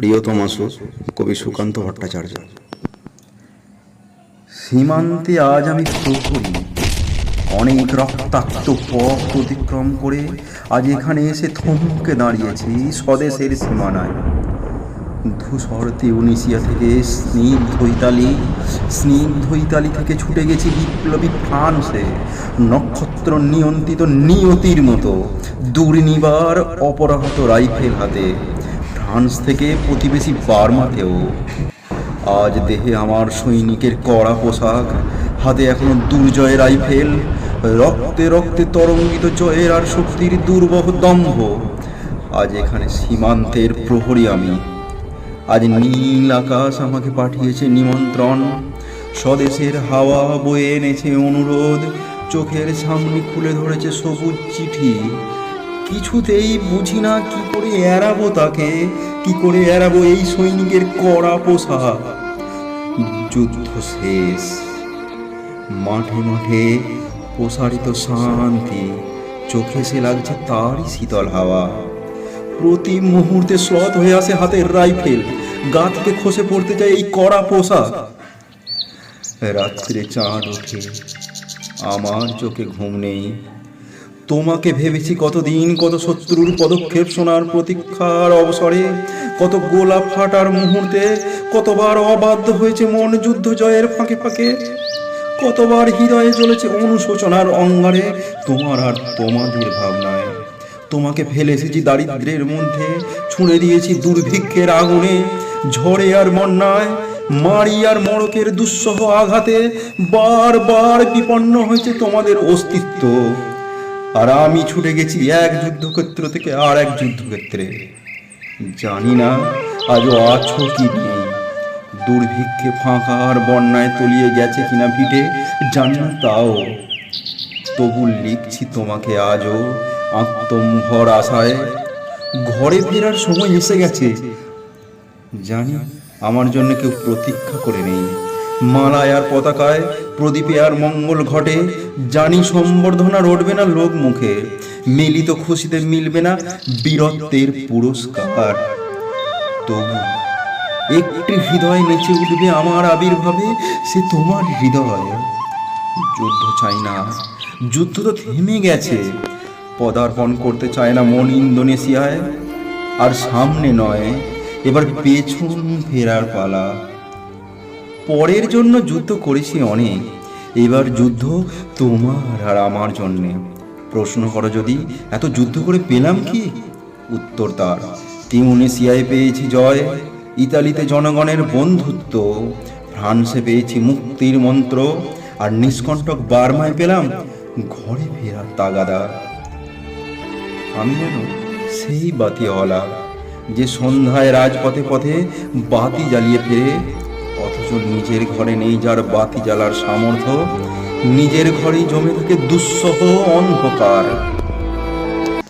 প্রিয়তমা কবি সুকান্ত ভট্টাচার্য। সীমান্তে আজ আমি প্রহরী, অনেক রক্তাক্ত পথ অতিক্রম করে আজ এখানে এসে থমকে দাঁড়িয়েছি স্বদেশের সীমানায়। ধূসর তিউনিসিয়া থেকে স্নিগ্ধ ইতালি থেকে ছুটে গেছি বিপ্লবী ফ্রান্সে, নক্ষত্র নিয়ন্ত্রিত নিয়তির মতো দুর্নিবার অপরাহত রাইফেল হাতে। ফ্রান্স থেকে প্রতিবেশী বার্মাতেও আজ দেহে আমার সৈনিকের কড়া পোশাক, হাতে এখনো দুর্জয়ের রাইফেল, রক্তে রক্তে তরঙ্গিত জয়ের আর শক্তির দুর্বহ দম্ভ। আজ এখানে সীমান্তের প্রহরী আমি। আজ নীল আকাশ আমাকে পাঠিয়েছে নিমন্ত্রণ, স্বদেশের হাওয়া বয়ে এনেছে অনুরোধ, চোখের সামনে খুলে ধরেছে সবুজ চিঠি। কিছুতেই বুঝি না কি করে এড়াবো তাকে, কি করে এড়াবো এই সৈনিকের কড়া পোশাক। যুদ্ধ শেষ, মাঠে মাঠে প্রসারিত শান্তি, চোখে সে লাগছে তারই শীতল হাওয়া। প্রতি মুহূর্তে শ্লথ হয়ে আসে হাতের রাইফেল, গা থেকে খসে পড়তে চায় এই কড়া পোশাক। রাত্রে চাঁদ ওঠে, আমার চোখে ঘুম নেই। তোমাকে ভেবেছি কতদিন, কত শত্রুর পদক্ষেপ শোনার প্রতীক্ষার অবসরে, কত গোলা ফাটার মুহূর্তে, কতবার অবাধ্য হয়েছে মন যুদ্ধ জয়ের ফাঁকে ফাঁকে, কতবার হৃদয়ে জ্বলেছে অনুশোচনার অঙ্গারে তোমার আর তোমাদের ভাবনায়। তোমাকে ফেলে এসেছি দারিদ্র্যের মধ্যে, ছুঁড়ে দিয়েছি দুর্ভিক্ষের আগুনে, ঝড়ে আর বন্যায়, মারি আর মড়কের দুঃসহ আঘাতে বারবার বিপন্ন হয়েছে তোমাদের অস্তিত্ব। আর আমি ছুটে গেছি এক যুদ্ধক্ষেত্র থেকে আর এক যুদ্ধক্ষেত্রে। জানি না আজও আছো কি নেই, দুর্ভিক্ষে ফাঁকা আর বন্যায় তলিয়ে গেছে কিনা ভিটে, জানি না তাও। তবু লিখছি তোমাকে আজও আত্মম্ভর আশায়। ঘরে ফেরার সময় এসে গেছে, জানি আমার জন্য কেউ প্রতীক্ষা করে নেই। মালায় আর পতাকায়, প্রদীপে আর মঙ্গল ঘটে, জানি সম্বর্ধনা রটবে না লোক মুখে, মিলিত খুশিতে মিলবে না বীরত্বের পুরস্কার। তবু একটি হৃদয় নেচে উঠবে আমার আবির্ভাবে, সে তোমার হৃদয়। যুদ্ধ চাই না, যুদ্ধ তো থেমে গেছে। পদার্পণ করতে চায় না মন ইন্দোনেশিয়ায়। আর সামনে নয়, এবার পেছন ফেরার পালা। পরের জন্য যুদ্ধ করেছি অনেক, এবার যুদ্ধ তোমার আর আমার জন্যে। প্রশ্ন করো যদি এত যুদ্ধ করে পেলাম কি, উত্তর তার তিউনিসিয়ায় পেয়েছি জয়, ইতালিতে জনগণের বন্ধুত্ব, ফ্রান্সে পেয়েছি মুক্তির মন্ত্র, আর নিষ্কণ্টক বার্মায় পেলাম ঘরে ফেরার তাগাদা। আমি যেন সেই বাতিওয়ালা, যে সন্ধ্যায় রাজপথে পথে বাতি জ্বালিয়ে ফেরে, অথচ নিজের ঘরে নেই যার বাতি জ্বালার সামর্থ্য, নিজের ঘরেই জমে থাকে দুঃসহ অন্ধকার।